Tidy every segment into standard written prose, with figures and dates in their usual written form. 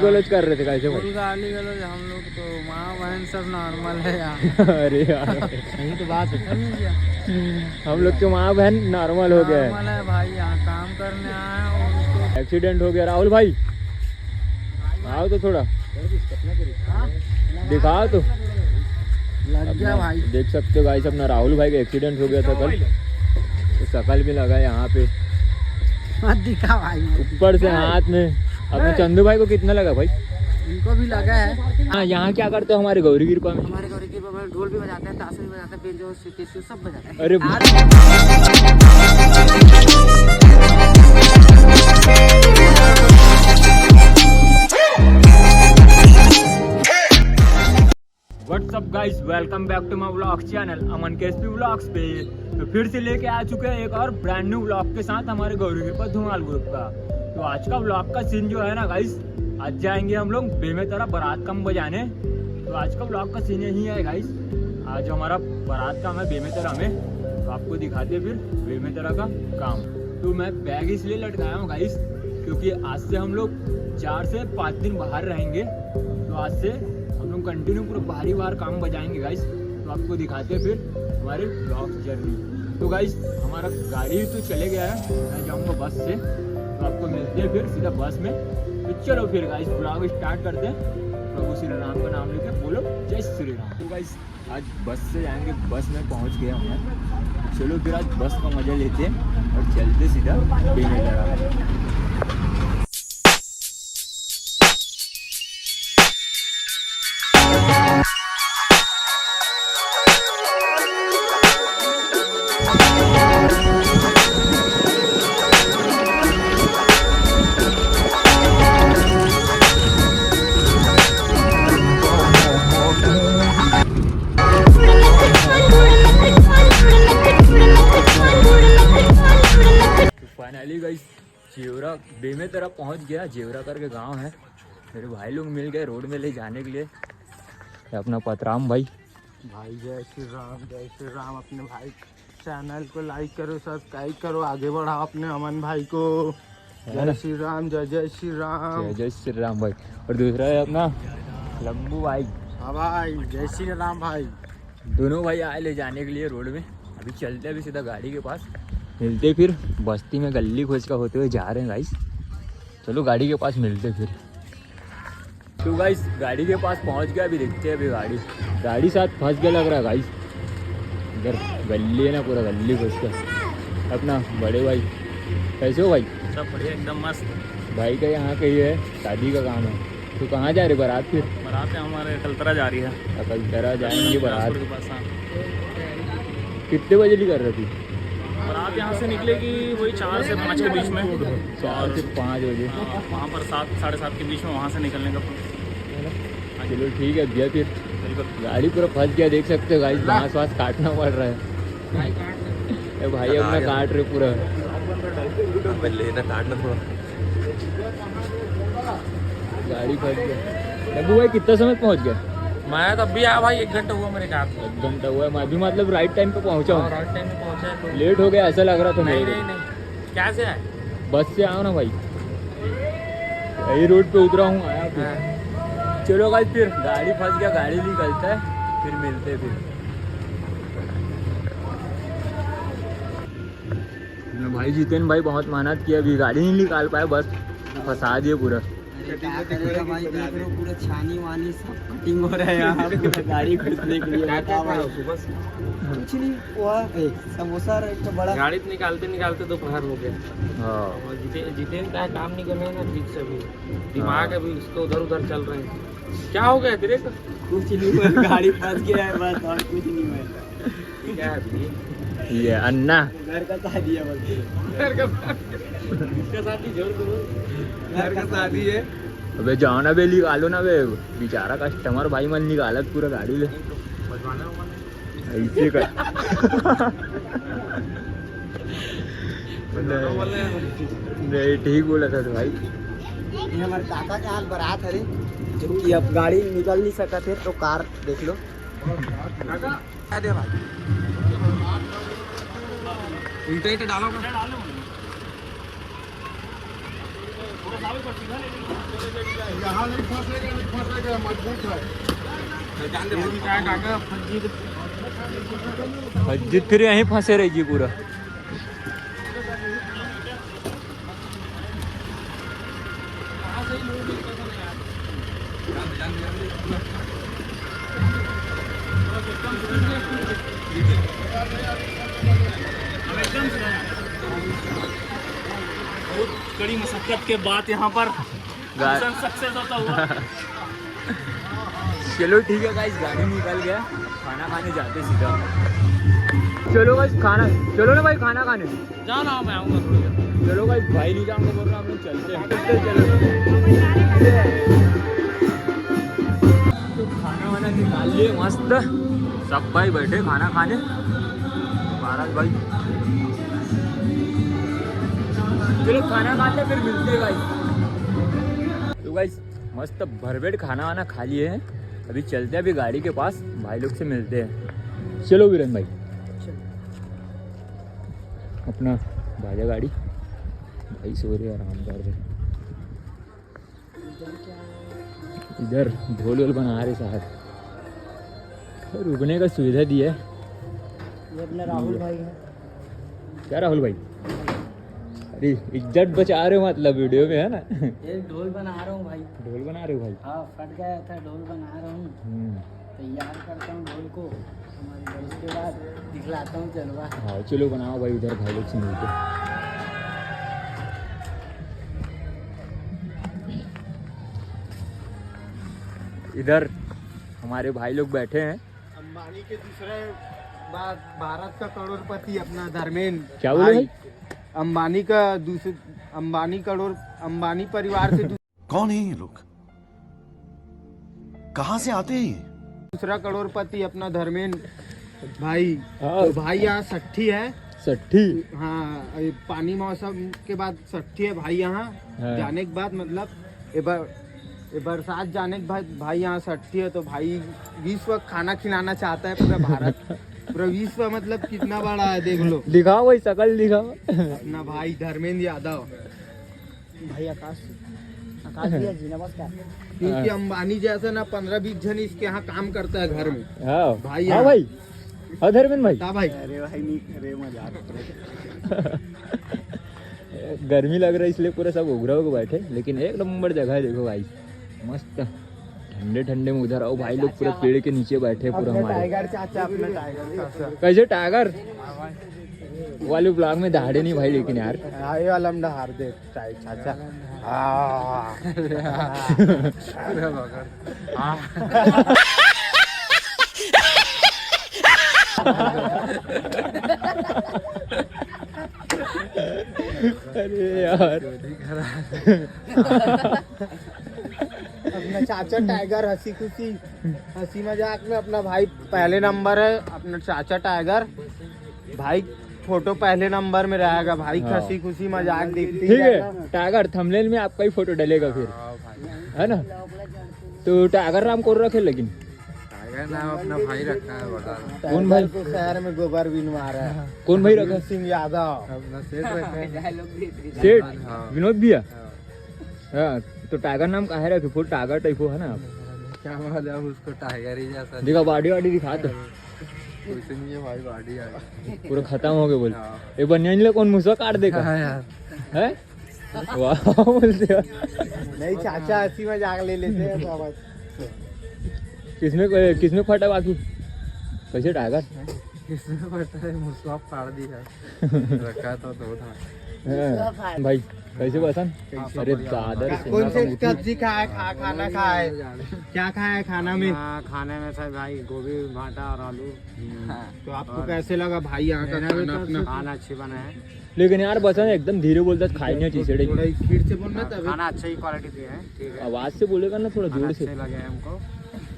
गलत कर रहे थे कैसे भाई? गाली गलौज हम लोग तो माँ बहन सब नॉर्मल है यार। अरे यार यही तो बात है। हम लोग के माँ बहन नॉर्मल हो गया नॉर्मल है भाई, यहाँ काम करने आया है और उसको एक्सीडेंट हो गया। राहुल भाई आओ तो थोड़ा दिखाओ तो। लग गया भाई। देख सकते हो गाइस अपना राहुल भाई का एक्सीडेंट हो गया था कल, तो शकल भी लगा यहाँ पे मत दिखा भाई। ऊपर से हाथ में। अपने चंदू भाई को कितना लगा भाई? इनको भी लगा है। हाँ यहाँ क्या करते हो हमारे गौरी कृपा में? हमारे घर के बाबा ढोल भी बजाते हैं, ताशा भी बजाते हैं, बेंजो सितार सब बजाते हैं। अरे what's up guys, welcome back to my vlog channel Aman KSP vlogs पे। तो फिर से लेके आ चुके हैं एक और ब्रांड न्यू व्लॉग के साथ हमारे गौरी कृपा धुमाल ग्रुप का। तो आज का व्लॉग का सीन जो है ना गाइस, आज जाएंगे हम लोग बेमेतरा बारात कम बजाने। तो आज का व्लॉग का सीन यही है गाइस, आज हमारा बारात काम है बेमेतरा में, तो आपको दिखाते हैं फिर बेमेतरा का काम। तो मैं बैग इसलिए लटकाया हूँ गाइस क्योंकि आज से हम लोग 4 से 5 दिन बाहर रहेंगे। तो आज से हम लोग कंटिन्यू पूरा बाहर काम बजाएंगे गाइस। तो आपको दिखाते हैं फिर हमारे ब्लॉग जर्नी। तो गाइस हमारा गाड़ी तो चले गया है, मैं जाऊँगा बस से, तो आपको मिलते हैं फिर सीधा बस में। तो चलो फिर गाइस ब्लॉग स्टार्ट करते हैं। प्रभु श्री राम का नाम लेके बोलो जय श्री राम। तो गाइस आज बस से जाएंगे, बस में पहुंच गया हूँ मैं। चलो फिर आज बस का मजा लेते हैं और चलते सीधा बेमेतरा। फाइनली गाइस जेवरा बेमेतरा पहुंच गया। जेवरा करके गांव है। मेरे भाई लोग मिल गए रोड में ले जाने के लिए। अपना पतराम भाई। भाई जय श्री राम। अपने भाई चैनल को लाइक करो, सब्सक्राइब करो, आगे बढ़ाओ अपने अमन भाई को। जय श्री राम, जय श्री राम, जय श्री राम भाई। और दूसरा है अपना लंबू भाई। हाँ भाई जय श्री राम भाई। दोनों भाई आए ले जाने के लिए रोड में। अभी चलते हैं अभी सीधा गाड़ी के पास, मिलते फिर बस्ती में गली खोज का होते हुए जा रहे हैं गाइस। चलो गाड़ी के पास मिलते फिर। तो गाइस गाड़ी के पास पहुंच गया, अभी देखते हैं। अभी गाड़ी साथ फंस गया लग रहा है गाइस। इधर गली है ना, पूरा गली खोज का। अपना बड़े भाई कैसे हो भाई? सब बढ़िया एकदम मस्त। भाई का यहाँ कहीं है, शादी का काम है। तो कहाँ जा रहे बारात? फिर बारात हमारे कलतरा जा रही है। कलतरा जाएंगे बारात। के पास कितने बजे की कर रही थी बारात? यहाँ से निकलेगी वही 4 से 5 के बीच में। 4 से 5 बजे। वहाँ पर 7 साढ़े 7 के बीच में वहाँ से निकलने का। चलो ठीक है भैया। फिर गाड़ी पूरा फंस गया, देख सकते हो गाइस। घास वास काटना पड़ रहा है। भाई अपना काट रहे पूरा। लेना काटना थोड़ा। गाड़ी फंस गया। अबू भाई कितना समय पहुंच गया? मैं तब भी आया भाई, 1 घंटा हुआ मेरे कार। 1 घंटा हुआ है। मैं भी मतलब राइट टाइम पे पहुंचा हूँ। राइट टाइम पे पहुंचा है। लेट हो गया ऐसा लग रहा था नहीं मेरे नहीं नहीं, क्या से आए? बस से आओ ना भाई, यही रोड पे उतरा हूँ, आया फिर। चलो गाइस फिर गाड़ी फंस गया, गाड़ी निकलता है, फिर मिलते फिर। भाई जितेन भाई बहुत मेहनत की, अभी गाड़ी नहीं निकाल पाए, बस फंसा दिए पूरा। भाई देख लो पूरा छानी वानी सब कटिंग हो रहा है यहाँ गाड़ी खरीदने के लिए। कुछ नहीं हुआ, समोसा एक तो बड़ा। गाड़ी निकालते दोपहर हो गया। हाँ जितेन का काम नहीं कर रहे हैं ना ठीक से, भी दिमाग अभी उसको उधर उधर चल रहे हैं। क्या हो गया तेरे को? कुछ नहीं हुआ, गाड़ी फंस गया है बस, और कुछ नहीं हुआ। क्या है ये अन्ना घर का शादी है, बस घर का शादी जोर करो, घर का शादी है। अबे जाओ ना बे, निकालो ना बे, बेचारा कस्टमर भाई मन निकालत पूरा गाड़ी ले ऐसे कर। नहीं ठीक बोला था तो भाई। ये हमारे काका के हाल बारात है जो कि अब गाड़ी निकल नहीं सका थे, तो कार देख लो। दे भाई ईंटे डालो। यहाँ नहीं फंसेगा मजबूत है। मस्जिद फिर यहीं फंसे रहेगी पूरा। कड़ी मशक्कत के बाद यहाँ पर सक्सेस होता हुआ। चलो ठीक है गाइस, गाड़ी निकल गया, खाना खाने जाते सीधा। चलो गाइस खाना, चलो ना भाई खाना खाने। जाना मैं आऊँगा थोड़ी देर। चलो गाइस, भाई नहीं जाऊंगा बोल रहा, हम लोग चलते हैं। चलो तो खाना वाना निकाल लिए मस्त, सब भाई बैठे खाना खाने। महाराज भाई चलो खाना खाते फिर मिलते हैं गाइस। तो गाइस मस्त भरपेट खाना वाना खा लिए हैं, अभी चलते हैं अभी गाड़ी के पास, भाई लोग से मिलते हैं। चलो वीरेन भाई, अपना भाजा गाड़ी, भाई सो रहे आराम कर रहे। इधर ढोल वोल बना रहे साहब, रुकने का सुविधा दी है। ये अपना राहुल भाई है। क्या राहुल भाई, अरे इज्जत बचा रहे हो मतलब वीडियो में, है ना। ये ढोल बना रहा हूँ भाई। ढोल बना रहे हो भाई? हाँ, फट गया था, ढोल बना रहा हूँ, तैयार करता हूँ ढोल को, उसके बाद दिखलाता हूँ चलवा। हाँ चलो बनाओ भाई, उधर भाई लोग से मिलते। इधर हमारे भाई लोग बैठे हैं। अंबानी के दूसरे बाद भारत का करोड़पति अपना धर्मेंद्र। क्या बोले भाई? अंबानी का दूसरे, अंबानी परिवार से कौन है ये लोग, कहाँ से आते हैं ये? दूसरा करोड़पति अपना धर्मेंद्र भाई। हाँ। तो भाई यहाँ 60 है। 60? हाँ, ये पानी मौसम के बाद 60 है भाई यहाँ। हाँ। जाने के बाद मतलब ये बरसात जाने के बाद भाई यहाँ 60 है। तो भाई विश्व खाना खिलाना चाहता है पूरा भारत, पूरा विश्व, मतलब कितना बड़ा है देख लो। दिखाओ भाई, शकल दिखाओ। अपना भाई धर्मेंद्र यादव, भाई आकाश भैया जी नमस्कार। क्योंकि अंबानी जैसा ना 15-20 जन इसके यहाँ काम करता है घर में। हाँ भाई हाँ भाई, हाँ धर्मेंद्र भाई। हाँ भाई, अरे भाई नहीं, अरे मजाक। गर्मी लग रहा है इसलिए पूरा सब उघरा होकर बैठे, लेकिन एक नंबर जगह है देखो भाई, मस्त ठंडे ठंडे में। उधर आओ भाई लोग पूरे पेड़ के नीचे बैठे पूरा हमारे। टाइगर चाचा, अपना टाइगर चाचा। कैसे टाइगर वाले ब्लॉग में दहाड़े नहीं भाई, लेकिन यार आए वाला में हार दे चाचा। अरे यार अपना चाचा टाइगर, हंसी मजाक में अपना भाई पहले नंबर है। अपना चाचा टाइगर भाई, फोटो पहले नंबर में रहेगा भाई। हाँ। हंसी खुशी मजाक देखती ठीक है। टाइगर थंबनेल में आपका ही फोटो डलेगा फिर, है ना। तो टाइगर नाम कौन रखे, लेकिन टाइगर नाम अपना भाई रखा है, बता। कौन भाई? को शहर में गोबर बिनवा रहा है। कौन भाई रखा? सिंह यादव अपना सेठ रखा है। सेठ विनोद भैया। हाँ, तो टाइगर नाम काहे रखे? फुल टाइगर टाइप हो, है ना। क्या मतलब उसको टाइगर ही जैसा दिखा, बॉडी वाडी दिखा तो। कुछ नहीं है भाई, बॉडी है पूरा खत्म हो गया बोल। ये बनियान कौन मुझसे काट देगा यार। है? वाह बोलते हो। नहीं चाचा, हंसी मजाक ले लेते हैं तो बस। किसमें फटा बाकी? कैसे टाइगर? किसमें पता है, मुझको आप फाड़ दी है। रखा तो था। हाँ, भाई कैसे पसंद? अरे दादर कौन से सब्जी खाए, खाना खाए, क्या खाए खाना में? खाने में था भाई गोभी, भाटा और आलू। तो आपको कैसे लगा भाई यहाँ का खाना? अपना खाना अच्छी बना है, लेकिन यार बसन एकदम धीरे बोलता है, खाई नहीं चीजें। थोड़ा स्पीड से बोलना तभी। खाना अच्छा ही क्वालिटी दी है, ठीक है। आवाज से बोलेगा ना थोड़ा जोर से। अच्छे लगे हमको।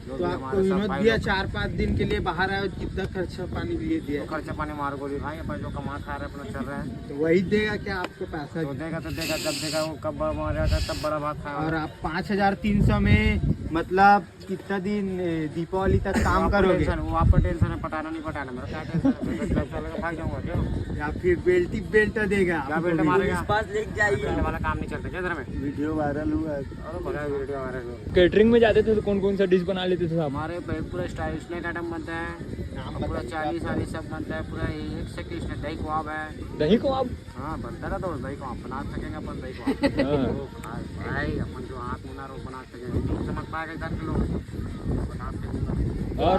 तो आपको विनोद भैया 4-5 दिन के लिए बाहर आए, कितना खर्चा पानी लिए दिया? खर्चा पानी मार गोली भाई, अपन जो कमा खा रहे अपना चल रहा है। तो वही देगा क्या आपको पैसा? तो देगा, जब देगा वो कब मरेगा तब बड़ा बात खाएगा। और आप 5300 में मतलब कितना दिन दीपावली तक काम करोगे? वो आपका टेंशन है, पटाना नहीं पटाना, मेरा क्या टेंशन है, भाग जाऊंगा क्यों? या फिर बेल्ट ही बेल्ट देगा? क्या बेल्ट मारेगा? पास लेके जाइए, बेल्ट वाला काम नहीं चलता क्या इधर में? वीडियो वायरल हुआ। अरे बड़ा वीडियो वायरल हो। कैटरिंग में जाते थे तो कौन कौन सा डिश बना लेते थे आप? हमारे पूरा स्टाइल स्नैक आइटम बनता है, पूरा चालीस वाली सब बनता है, पूरा एक से एक स्नैक, दही कबाब है। दही को आप हाँ बनता रहा तो दही कबाब बना सकेंगे अपन, दही कबाब वो भाई अपन जो आँख मुना रो बना सकेंगे, चमक पाएगा इधर के लोग बना सकेंगे। और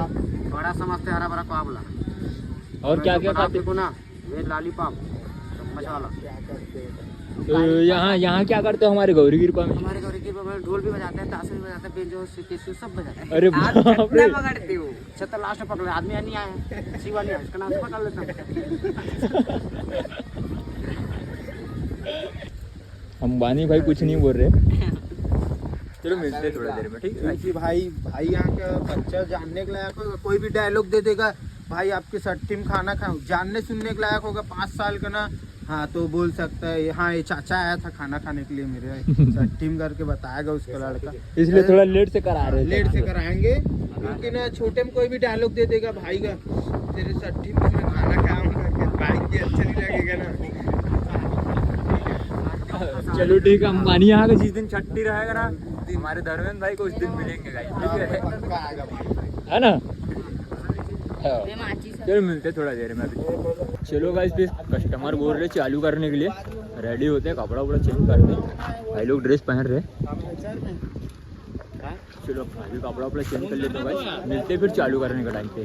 बड़ा समझते हरा भरा कबाबला। और क्या क्या खाते? देखो ना, वेज लॉलीपॉप चम्मच वाला। तो यहाँ क्या करते हो हमारे गौरी कृपा में? हमारे घर के ढोल भी बजाते हैं, ताशे भी बजाते हैं, बेंजो कैसियो सब बजाते हैं। अरे बाप रे, पकड़ती हूँ छत्तर लास्ट में पकड़े, आदमी नहीं आया, शिवा नहीं आया, इसका नाम से पकड़ लेता हूँ। अंबानी भाई कुछ नहीं बोल रहे। चलो मिलते हैं थोड़ी देर में, ठीक है? क्योंकि भाई यहाँ का बच्चा जानने के लायक होगा, कोई भी डायलॉग दे देगा, भाई आपके सट्टी में खाना खाऊं, जानने सुनने के लायक होगा, 5 साल का ना, हाँ तो बोल सकता है हाँ ये चाचा आया था खाना खाने के लिए मेरे सट्टी में करके बताएगा उसका लड़का। इसलिए थोड़ा लेट से करा रहे हैं। लेट से कराएंगे क्योंकि ना छोटे में कोई भी डायलॉग दे देगा भाई का, तेरे सट्टी में मैं खाना खाऊंगा, भाई की अच्छा नहीं लगेगा ना। चलो ठीक है, अंबानी यहाँ का जिस दिन छठी रहेगा ना, हमारे धर्मेंद्र भाई को उस दिन मिलेंगे गाइस, ठीक है ना? हाँ। चलो मिलते हैं थोड़ा देर में अभी। चलो गाइस, फिर कस्टमर बोल रहे चालू करने के लिए, रेडी होते हैं, कपड़ा वपड़ा चेंज करते हैं, भाई लोग ड्रेस पहन रहे हैं। चलो भाई कपड़ा वपड़ा चेंज कर लेते हैं गाइस, मिलते हैं फिर चालू करने का टाइम पे।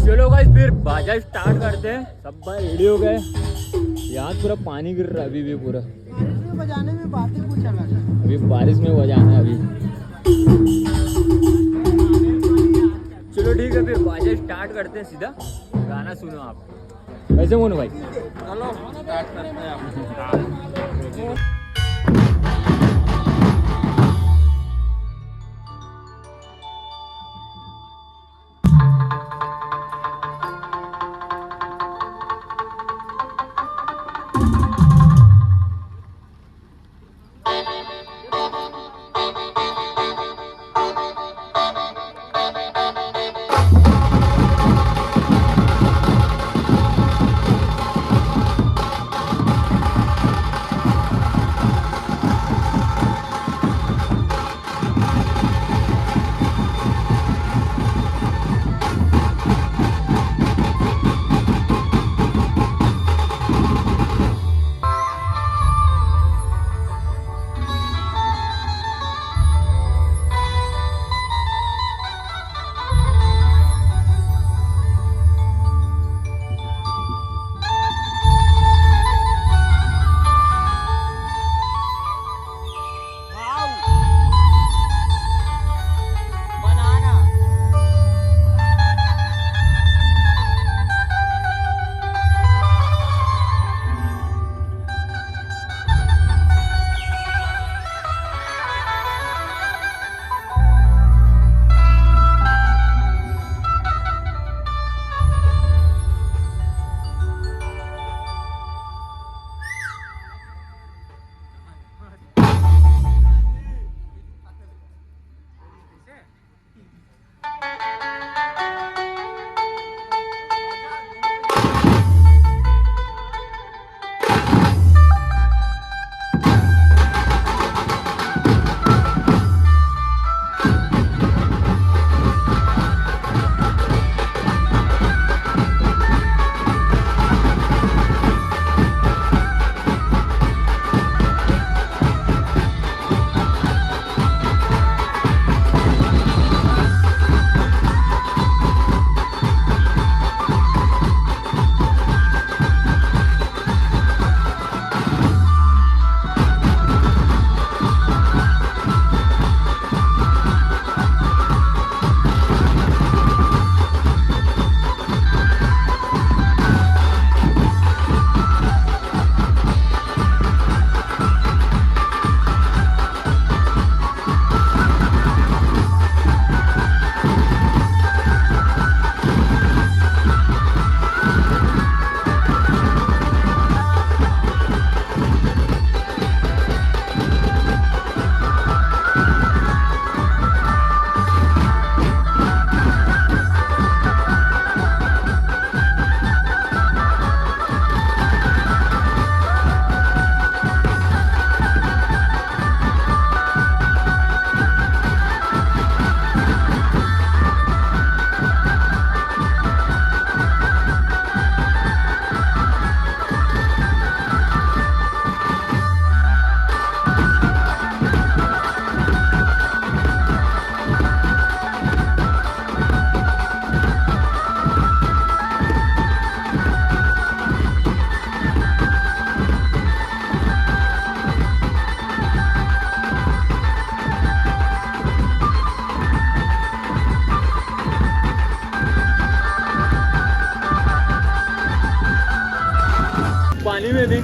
चलो गाइस, फिर बाजा स्टार्ट करते हैं। सब भाई रेडी हो गए, यहाँ पूरा पानी गिर रहा है अभी भी पूरा, बजाने में बातें कुछ अलग है। अभी बारिश में बजाना है अभी। चलो ठीक है, फिर बाजा स्टार्ट करते हैं, सीधा गाना सुनो आप। कैसे मोनू भाई? चलो स्टार्ट करते हैं।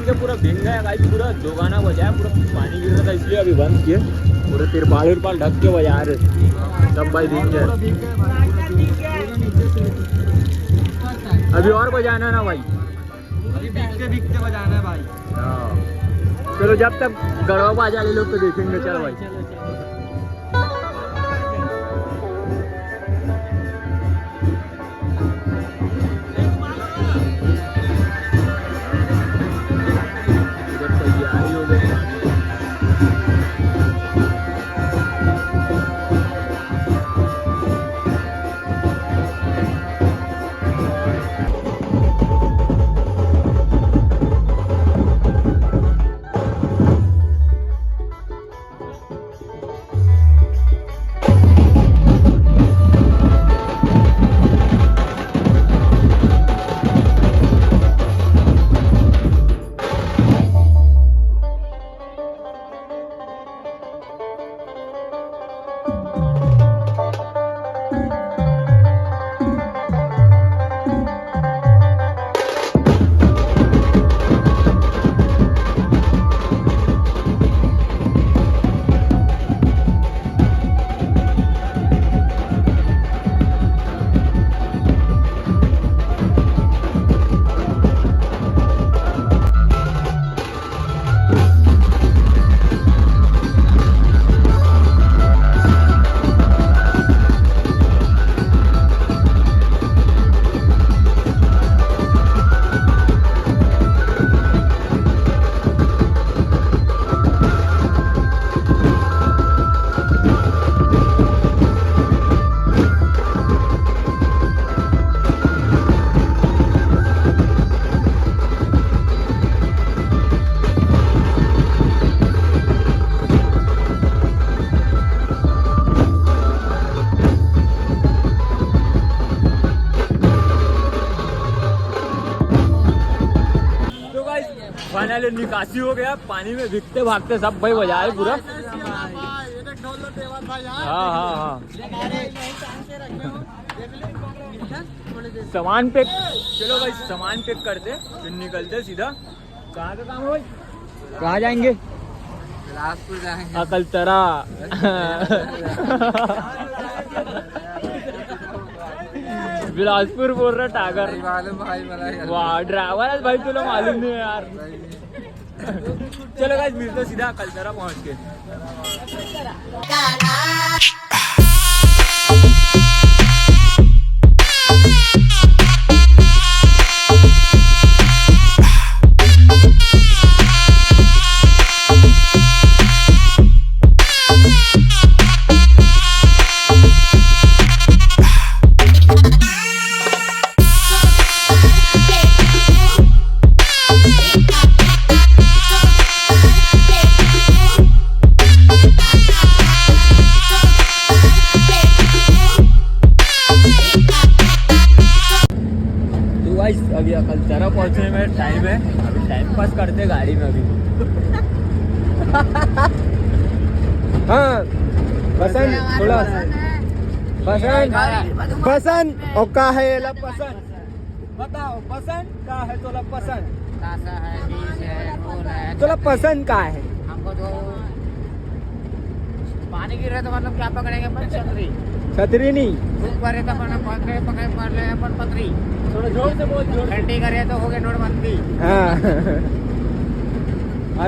के पूरा भीग गया गाइस, पूरा दो गाना बजाया, पूरा पानी गिर रहा था इसलिए अभी बंद किए। पूरे तिरपाल उरपाल ढक के बजा रहे सब भाई भीग गए। अभी और बजाना ना भाई, अभी भीगते बजाना है भाई। हाँ चलो जब तक गड़वा बाजा ले लोग तो देखेंगे। चलो भाई इधर तैयारी हो गई। फाइनली निकासी हो गया, पानी में भीगते भागते सब भाई बजाए पूरा। हाँ हाँ हाँ सामान पैक, चलो भाई सामान पैक करते फिर निकलते सीधा। कहाँ का काम है भाई, कहाँ जाएंगे? बिलासपुर जाएंगे। अकलतरा बिलासपुर बोल रहा टागर। मालूम भाई मला वाह ड्राइवर है भाई, तुला मालूम नहीं है यार। चलो गाइस मिलते सीधा अकलतरा पहुंच के। अभी अकलतरा पहुंचने में टाइम है, अभी टाइम पास करते गाड़ी में अभी। हाँ पसंद थोड़ा पसंद पसंद और का है ये ला पसंद, बताओ पसंद का है तोला, पसंद तोला पसंद का है? हमको तो पानी गिर रहा तो मतलब क्या पकड़ेंगे अपन? छतरी। छतरी नहीं, धूप करे तो अपन पकड़े पकड़े पकड़ ले अपन पतरी। थोड़ा जोर से बोल, जोर ठंडी करे तो हो गए नोटबंदी। हाँ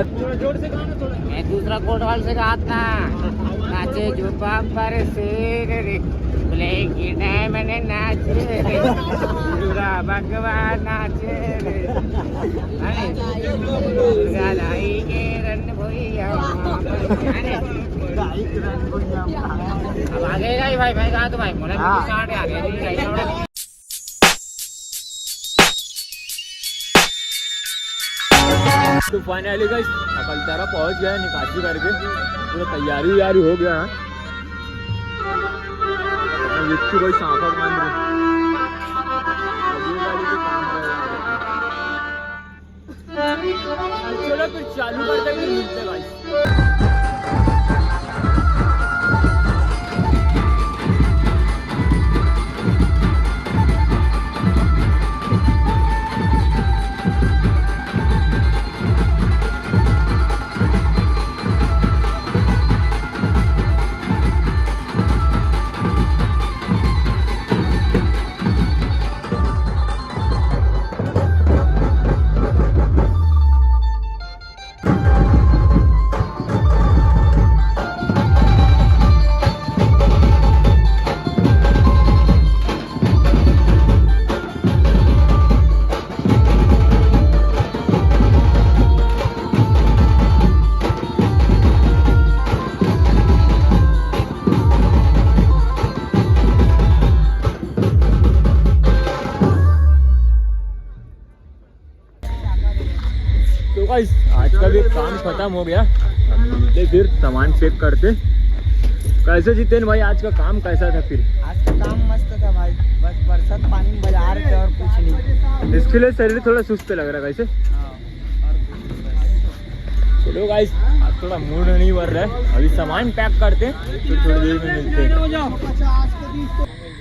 थोड़ा जोर से गाना थोड़ा। मैं दूसरा कोटवाल से कहा था नाचे जुपा पर शेर रे ब्लैक मैंने नाचे रे पूरा भगवान नाचे रे अरे दुर्गा लाई के रन भैया। अब आगे गई भाई भाई कहा तो भाई मोला आगे आगे। तो फाइनली गाइस अकलतरा पहुंच गया निकासी करके, पूरा तैयारी व्यारी हो गया। व्यक्ति भाई सांफा मान रहे चलो फिर चालू करते फिर मिलते गाइस। का भी काम खत्म हो गया। अब मिलते फिर सामान चेक करते। कैसे जितेन भाई आज का काम कैसा था फिर? आज का काम मस्त था भाई, बस बरसात पानी में बजा रहे थे और कुछ नहीं। इसके लिए शरीर थोड़ा सुस्त लग रहा है कैसे? हाँ, और कुछ नहीं। चलो गाइस आज थोड़ा मूड नहीं भर रहा है, अभी सामान पैक करते हैं तो थोड़ी देर में मिलते हैं।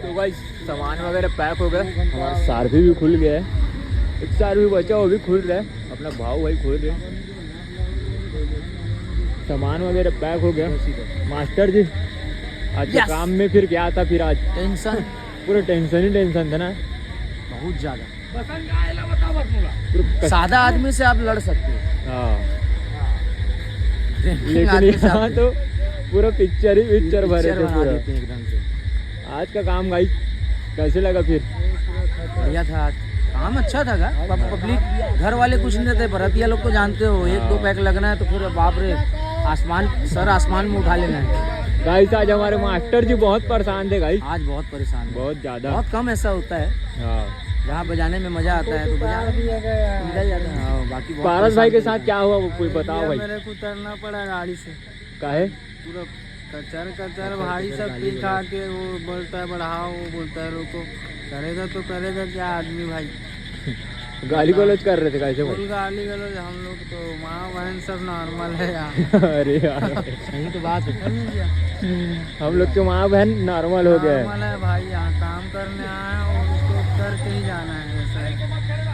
तो गाइस सामान वगैरह पैक हो गया, हमारा सारभी भी खुल गया है, एक सारभी बचा वो भी खुल रहा है, अपना भाव भाई खोल रहे हैं। सामान वगैरह पैक हो गया। मास्टर जी आज के काम में फिर क्या था? फिर आज टेंशन पूरा टेंशन ही टेंशन था ना, बहुत ज्यादा। पूरा सादा आदमी से आप लड़ सकते हो, हाँ लेकिन यहाँ तो पूरा पिक्चर ही पिक्चर भरे थे पूरा। एकदम से। आज का काम गाइस कैसे लगा फिर? बढ़िया था आज काम, अच्छा था। पब्लिक घर वाले कुछ नहीं रहते, भरतिया लोग को जानते हो, एक दो पैक लगना है तो फिर बाप रे आसमान सर आसमान में उठा लेना है। गाइस आज हमारे मास्टर जी बहुत परेशान थे गाइस, आज बहुत परेशान है। बहुत ज्यादा। बहुत कम ऐसा होता है हाँ जहाँ बजाने में मजा आता है तो बजा निकल जाता है। हाँ, बाकी बहुत पारस भाई के साथ क्या हुआ वो कोई बताओ भाई। मेरे को उतरना पड़ा गाड़ी से, काहे? पूरा कचर भाई सब पी खा के वो बोलता है बढ़ाओ, वो बोलता है रोको, करेगा तो करेगा क्या आदमी भाई। गाली गलौज कर रहे थे कैसे भाई? फुल गाली गलौज, हम लोग तो माँ बहन सब नॉर्मल है यार। अरे यार यही तो बात है, हम लोग के माँ बहन नॉर्मल हो गया है। नॉर्मल है भाई, यहाँ काम करने आया और उसको करके ही जाना है, ऐसा है।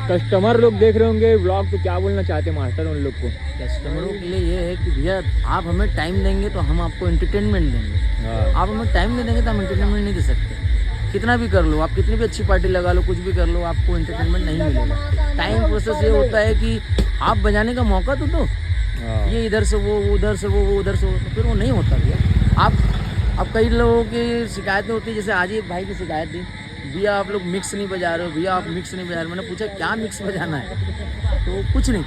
कस्टमर लोग देख रहे होंगे व्लॉग तो क्या बोलना चाहते हैं मास्टर उन लोग को? कस्टमरों के लिए ये है कि भैया आप हमें टाइम देंगे तो हम आपको एंटरटेनमेंट देंगे। हाँ। आप हमें टाइम नहीं देंगे तो हम एंटरटेनमेंट नहीं दे सकते। कितना भी कर लो आप, कितनी भी अच्छी पार्टी लगा लो, कुछ भी कर लो, आपको एंटरटेनमेंट नहीं मिलेगा। टाइम प्रोसेस ये होता है कि आप बजाने का मौका तो दो। हाँ। ये इधर से वो उधर से वो उधर से वो, तो फिर वो नहीं होता भैया। आप कई लोगों की शिकायतें होती है, जैसे आज ही एक भाई की शिकायत थी, भैया आप लोग मिक्स नहीं बजा रहे हो, भैया आप मिक्स नहीं बजा रहे हो। मैंने पूछा क्या मिक्स बजाना है? तो कुछ नहीं,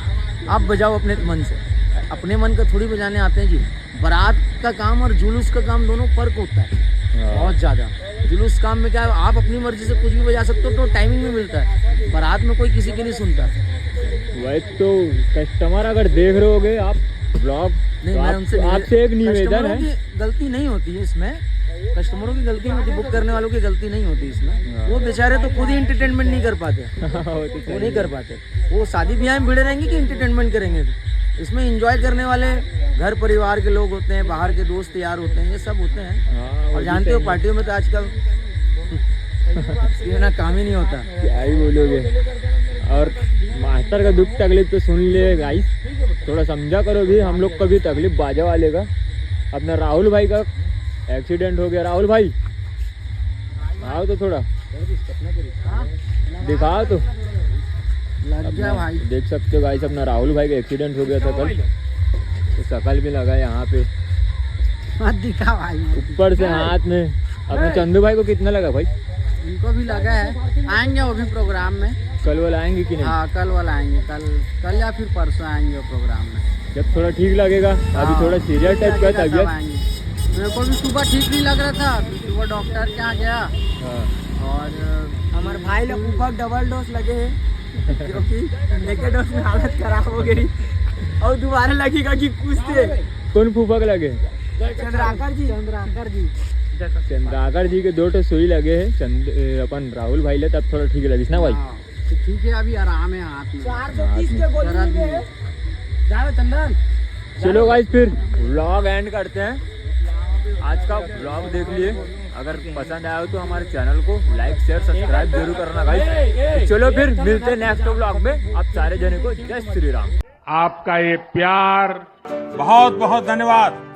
आप बजाओ अपने मन से, अपने मन का थोड़ी बजाने आते हैं जी। बारात का काम और जुलूस का काम दोनों फर्क होता है बहुत ज़्यादा। जुलूस काम में क्या है, आप अपनी मर्जी से कुछ भी बजा सकते हो तो टाइमिंग में मिलता है। बारात में कोई किसी की नहीं सुनता। वही तो कस्टमर अगर देख रहे होगे आप ब्लॉग नहीं, तो मैं उनसे आपसे एक निवेदन है, कस्टमरों की गलती नहीं होती है इसमें, कस्टमरों की गलती नहीं होती, बुक करने वालों की गलती नहीं होती इसमें। वो बेचारे तो खुद ही एंटरटेनमेंट नहीं कर पाते, वो नहीं कर पाते। वो शादी ब्याह में भिड़े रहेंगे कि एंटरटेनमेंट करेंगे? इसमें एंजॉय करने वाले घर परिवार के लोग होते हैं, बाहर के दोस्त यार होते हैं, ये सब होते हैं। और जानते हो पार्टियों में तो आजकल ना काम ही नहीं होता। क्या ही बोलोगे। और मास्टर का दुख तकलीफ तो सुन लिए गाइस, थोड़ा समझा करो भी, हम लोग का भी तकलीफ बाजा वाले का। अपना राहुल भाई का एक्सीडेंट हो गया। राहुल भाई आओ तो थोड़ा दिखाओ तो। लग गया भाई, देख सकते हो गाइस अपना राहुल भाई का एक्सीडेंट हो गया था कल, तो शकल भी लगा यहाँ पे, मत दिखा भाई। ऊपर से हाथ में। अपने चंदू भाई को कितना लगा भाई? उनको भी लगा है, आएंगे वो भी प्रोग्राम में। कल वाला आएंगे कि नहीं? हाँ कल वाला आएंगे, कल या फिर परसों आएंगे वो प्रोग्राम में, जब थोड़ा ठीक लगेगा। अभी थोड़ा सीरियस टाइप का तबियत। मेरे को भी सुबह ठीक नहीं लग रहा था, तो सुबह डॉक्टर के यहाँ गया। हाँ। और हमारे भाई लोग ऊपर डबल डोज लगे हैं, क्योंकि एक डोज में हालत खराब हो गई और दोबारा लगेगा कि कुछ थे। कौन फूफा के लगे? चंद्राकर जी चंद्राकर जी के 2 सुई लगे हैं। अपन राहुल भाई ले तब थोड़ा ठीक लगिस ना भाई? ठीक है, अभी आराम है हाथ में। 430 के गोली में जाओ चंदन। चलो गाइस फिर व्लॉग एंड करते हैं। आज का व्लॉग देख लिए, अगर पसंद आया हो तो हमारे चैनल को लाइक शेयर सब्सक्राइब जरूर करना गाइस। चलो फिर मिलते हैं नेक्स्ट व्लॉग में। आप सारे जने को जय श्री राम। आपका ये प्यार बहुत बहुत धन्यवाद।